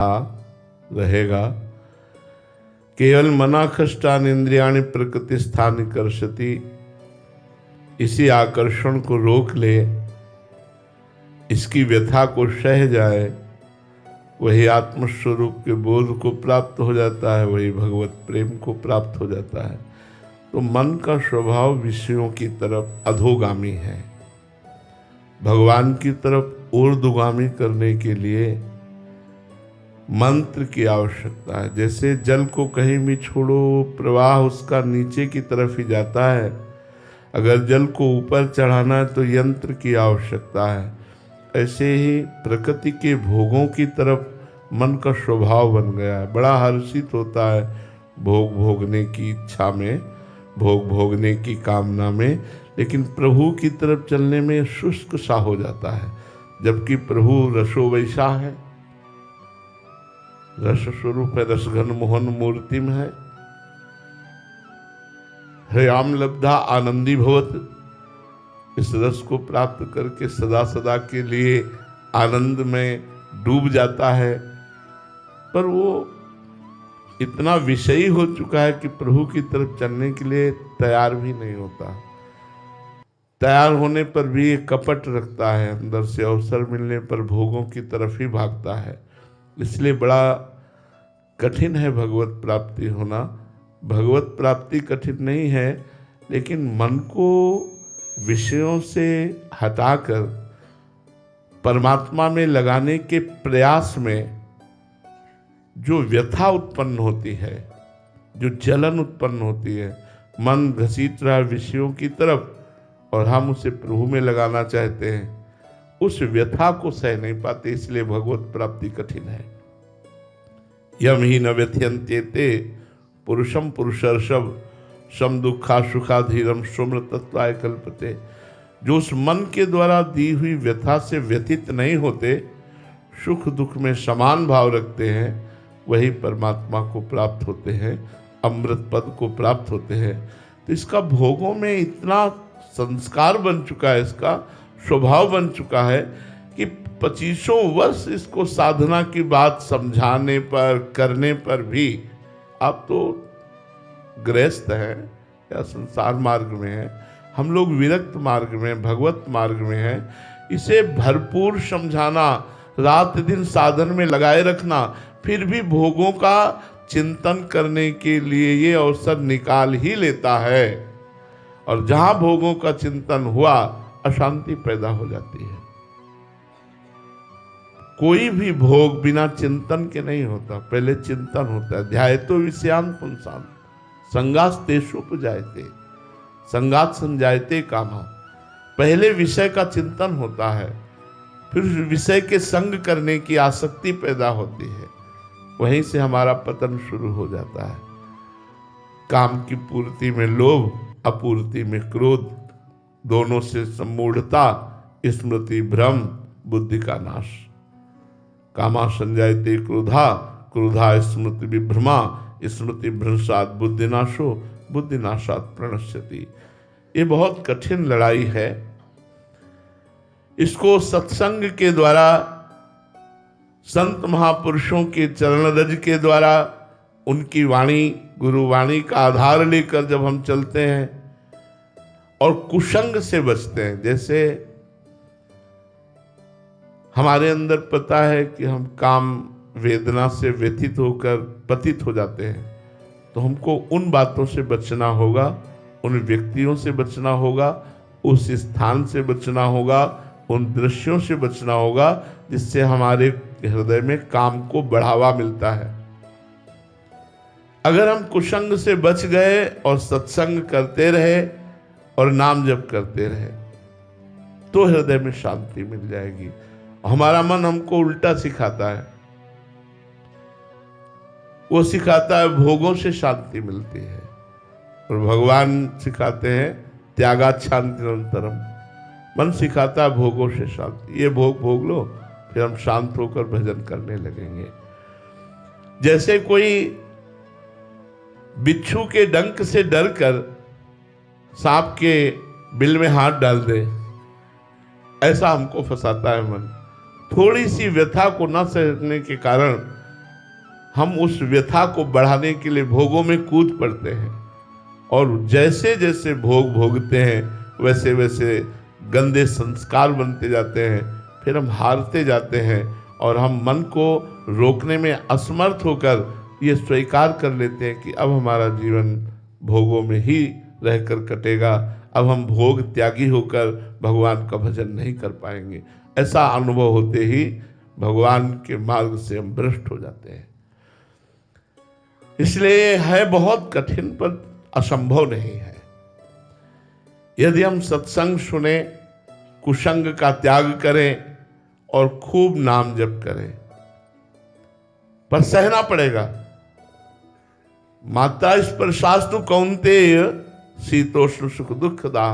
रहेगा। केवल मना कष्टान इंद्रियाणि प्रकृति स्थान कर्षति, इसी आकर्षण को रोक ले, इसकी व्यथा को सह जाए, वही आत्मस्वरूप के बोध को प्राप्त हो जाता है, वही भगवत प्रेम को प्राप्त हो जाता है। तो मन का स्वभाव विषयों की तरफ अधोगामी है। भगवान की तरफ ऊर्ध्वगामी करने के लिए मंत्र की आवश्यकता है। जैसे जल को कहीं भी छोड़ो, प्रवाह उसका नीचे की तरफ ही जाता है। अगर जल को ऊपर चढ़ाना है तो यंत्र की आवश्यकता है। ऐसे ही प्रकृति के भोगों की तरफ मन का स्वभाव बन गया है। बड़ा हर्षित होता है भोग भोगने की इच्छा में, भोग भोगने की कामना में, लेकिन प्रभु की तरफ चलने में शुष्क सा हो जाता है। जबकि प्रभु रसो वैसा है, रस स्वरूप है, रसघन मोहन मूर्तिम है। हयाम लब्धा आनंदी भवत, इस रस को प्राप्त करके सदा सदा के लिए आनंद में डूब जाता है। पर वो इतना विषयी हो चुका है कि प्रभु की तरफ चलने के लिए तैयार भी नहीं होता। तैयार होने पर भी एक कपट रखता है, अंदर से अवसर मिलने पर भोगों की तरफ ही भागता है। इसलिए बड़ा कठिन है भगवत प्राप्ति होना। भगवत प्राप्ति कठिन नहीं है, लेकिन मन को विषयों से हटाकर परमात्मा में लगाने के प्रयास में जो व्यथा उत्पन्न होती है, जो जलन उत्पन्न होती है, मन घसीट रहा विषयों की तरफ और हम उसे प्रभु में लगाना चाहते हैं, उस व्यथा को सह नहीं पाते। इसलिए भगवत प्राप्ति कठिन है। यम ही न व्यथयन्त्येते पुरुषम पुरुषर्षभ सम दुखा सुखाधीरम सोम्र तत्वाय कल्पते। जो उस मन के द्वारा दी हुई व्यथा से व्यथित नहीं होते, सुख दुख में समान भाव रखते हैं, वही परमात्मा को प्राप्त होते हैं, अमृत पद को प्राप्त होते हैं। तो इसका भोगों में इतना संस्कार बन चुका है, इसका स्वभाव बन चुका है कि 25 वर्ष इसको साधना की बात समझाने पर, करने पर भी आप तो गृहस्थ हैं या संसार मार्ग में हैं, हम लोग विरक्त मार्ग में, भगवत मार्ग में हैं। इसे भरपूर समझाना, रात दिन साधन में लगाए रखना, फिर भी भोगों का चिंतन करने के लिए ये अवसर निकाल ही लेता है। और जहां भोगों का चिंतन हुआ, अशांति पैदा हो जाती है। कोई भी भोग बिना चिंतन के नहीं होता, पहले चिंतन होता है। ध्यायतो विषयान पुंसान संगास्तेषुपजायते, संगात संजायते कामा। पहले विषय का चिंतन होता है, फिर विषय के संग करने की आसक्ति पैदा होती है, वहीं से हमारा पतन शुरू हो जाता है। काम की पूर्ति में लोभ, अपूर्ति में क्रोध, दोनों से सम्मूढ़ता, स्मृति भ्रम, बुद्धि का नाश। कामा संजायते क्रोधा, क्रोधा स्मृति विभ्रमा, स्मृति भ्रंशात बुद्धिनाशो, बुद्धिनाशात प्रणश्यति। ये बहुत कठिन लड़ाई है। इसको सत्संग के द्वारा, संत महापुरुषों के चरण रज के द्वारा, उनकी वाणी, गुरुवाणी का आधार लेकर जब हम चलते हैं और कुसंग से बचते हैं, जैसे हमारे अंदर पता है कि हम काम वेदना से व्यथित होकर पतित हो जाते हैं, तो हमको उन बातों से बचना होगा, उन व्यक्तियों से बचना होगा, उस स्थान से बचना होगा, उन दृश्यों से बचना होगा जिससे हमारे हृदय में काम को बढ़ावा मिलता है। अगर हम कुसंग से बच गए और सत्संग करते रहे और नाम जप करते रहे, तो हृदय में शांति मिल जाएगी। हमारा मन हमको उल्टा सिखाता है, वो सिखाता है भोगों से शांति मिलती है, और भगवान सिखाते हैं त्यागात शांति निरंतरम। मन सिखाता है भोगों से शांति, ये भोग भोग लो, फिर हम शांत होकर भजन करने लगेंगे। जैसे कोई बिच्छू के डंक से डरकर सांप के बिल में हाथ डाल दे, ऐसा हमको फंसाता है मन। थोड़ी सी व्यथा को न सहने के कारण हम उस व्यथा को बढ़ाने के लिए भोगों में कूद पड़ते हैं, और जैसे जैसे भोग भोगते हैं वैसे वैसे गंदे संस्कार बनते जाते हैं। फिर हम हारते जाते हैं और हम मन को रोकने में असमर्थ होकर ये स्वीकार कर लेते हैं कि अब हमारा जीवन भोगों में ही रहकर कटेगा, अब हम भोग त्यागी होकर भगवान का भजन नहीं कर पाएंगे। ऐसा अनुभव होते ही भगवान के मार्ग से हम भ्रष्ट हो जाते हैं। इसलिए है बहुत कठिन पर असंभव नहीं है। यदि हम सत्संग सुने, कुसंग का त्याग करें और खूब नाम जप करें, पर सहना पड़ेगा। माता स्पर्शास्तु कौन्तेय शीतोष्ण सुख दुखदा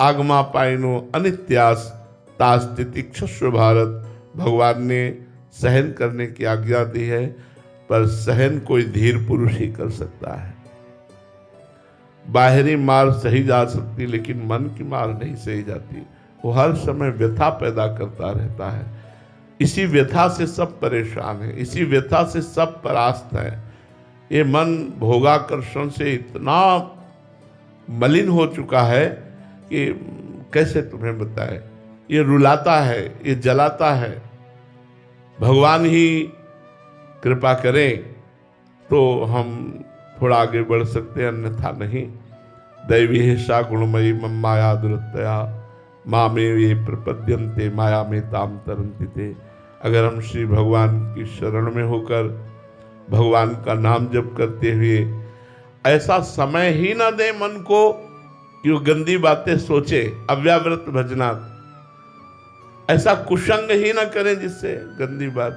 आगमा पाइनो अनित्यास तास्तितिक्षस्व भारत। भगवान ने सहन करने की आज्ञा दी है, पर सहन कोई धीर पुरुष ही कर सकता है। बाहरी मार सही जा सकती, लेकिन मन की मार नहीं सही जाती। वो हर समय व्यथा पैदा करता रहता है। इसी व्यथा से सब परेशान है, इसी व्यथा से सब परास्त है। ये मन भोगाकर्षण से इतना मलिन हो चुका है कि कैसे तुम्हें बताए। ये रुलाता है, ये जलाता है। भगवान ही कृपा करें तो हम थोड़ा आगे बढ़ सकते हैं, अन्यथा नहीं। दैवी हिस्सा गुणमयी मम माया दुरतया मामे ये प्रपद्यन्ते माया में ताम तरंति ते। अगर हम श्री भगवान की शरण में होकर भगवान का नाम जप करते हुए ऐसा समय ही ना दे मन को कि वो गंदी बातें सोचे, अव्याव्रत भजनात्, ऐसा कुसंग ही ना करें जिससे गंदी बात,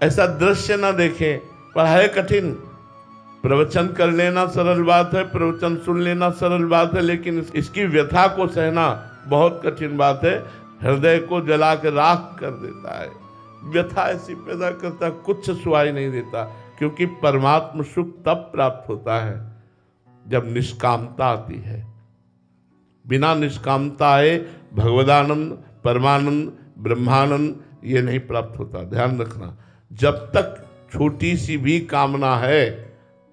ऐसा दृश्य ना देखें। पर है कठिन। प्रवचन कर लेना सरल बात है, प्रवचन सुन लेना सरल बात है, लेकिन इसकी व्यथा को सहना बहुत कठिन बात है। हृदय को जला के राख कर देता है, व्यथा ऐसी पैदा करता है, कुछ सुहाई नहीं देता। क्योंकि परमात्म सुख तब प्राप्त होता है जब निष्कामता आती है। बिना निष्कामता आए भगवदानंद, परमानंद, ब्रह्मानंद ये नहीं प्राप्त होता। ध्यान रखना, जब तक छोटी सी भी कामना है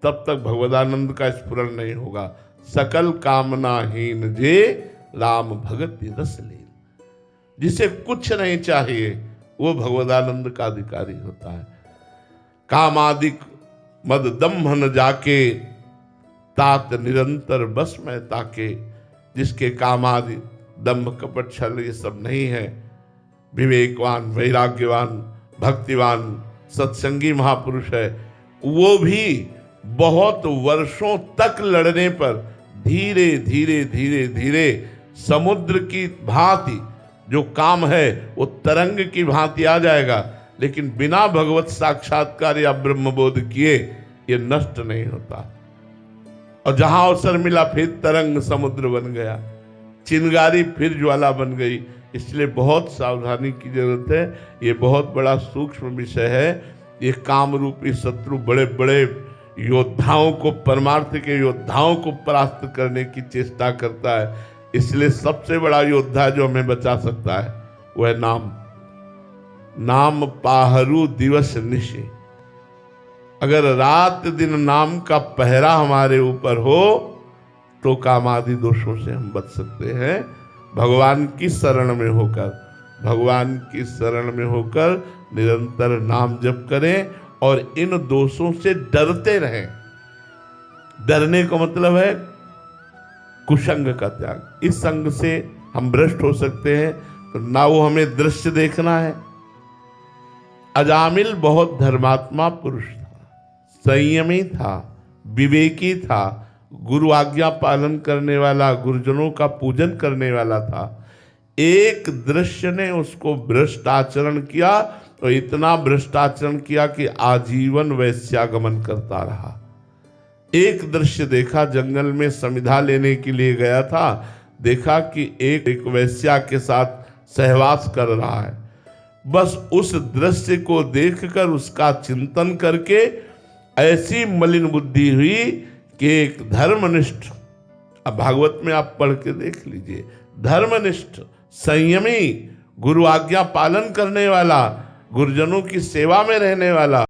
तब तक भगवदानंद का स्फुरण नहीं होगा। सकल कामनाहीन जे राम भगत रस लीन। जिसे कुछ नहीं चाहिए वो भगवदानंद का अधिकारी होता है। कामादिक मद दम्भ न जाके तात निरंतर बस में ताके। जिसके कामादि दम्भ कपट छल ये सब नहीं है, विवेकवान, वैराग्यवान, भक्तिवान, सत्संगी महापुरुष है, वो भी बहुत वर्षों तक लड़ने पर धीरे धीरे धीरे धीरे समुद्र की भांति जो काम है वो तरंग की भांति आ जाएगा। लेकिन बिना भगवत साक्षात्कार या ब्रह्मबोध किए ये नष्ट नहीं होता। और जहां अवसर मिला फिर तरंग समुद्र बन गया, चिंगारी फिर ज्वाला बन गई। इसलिए बहुत सावधानी की जरूरत है। ये बहुत बड़ा सूक्ष्म विषय है। ये काम रूपी शत्रु बड़े बड़े योद्धाओं को, परमार्थ के योद्धाओं को परास्त करने की चेष्टा करता है। इसलिए सबसे बड़ा योद्धा जो हमें बचा सकता है वह नाम। नाम पाहरू दिवस निशि। अगर रात दिन नाम का पहरा हमारे ऊपर हो तो कामादि दोषों से हम बच सकते हैं। भगवान की शरण में होकर, भगवान की शरण में होकर निरंतर नाम जप करें और इन दोषों से डरते रहें। डरने का मतलब है कुसंग का त्याग। इस संग से हम भ्रष्ट हो सकते हैं। तो ना वो हमें दृश्य देखना है। अजामिल बहुत धर्मात्मा पुरुष था, संयमी था, विवेकी था, गुरु आज्ञा पालन करने वाला, गुरुजनों का पूजन करने वाला था। एक दृश्य ने उसको भ्रष्ट आचरण किया, तो इतना भ्रष्टाचरण किया कि आजीवन वैश्यागमन करता रहा। एक दृश्य देखा, जंगल में समिधा लेने के लिए गया था, देखा कि एक वैश्या के साथ सहवास कर रहा है। बस उस दृश्य को देखकर उसका चिंतन करके ऐसी मलिन बुद्धि हुई कि एक धर्मनिष्ठ, अब भागवत में आप पढ़ के देख लीजिए, धर्मनिष्ठ, संयमी, गुरु आज्ञा पालन करने वाला, गुरुजनों की सेवा में रहने वाला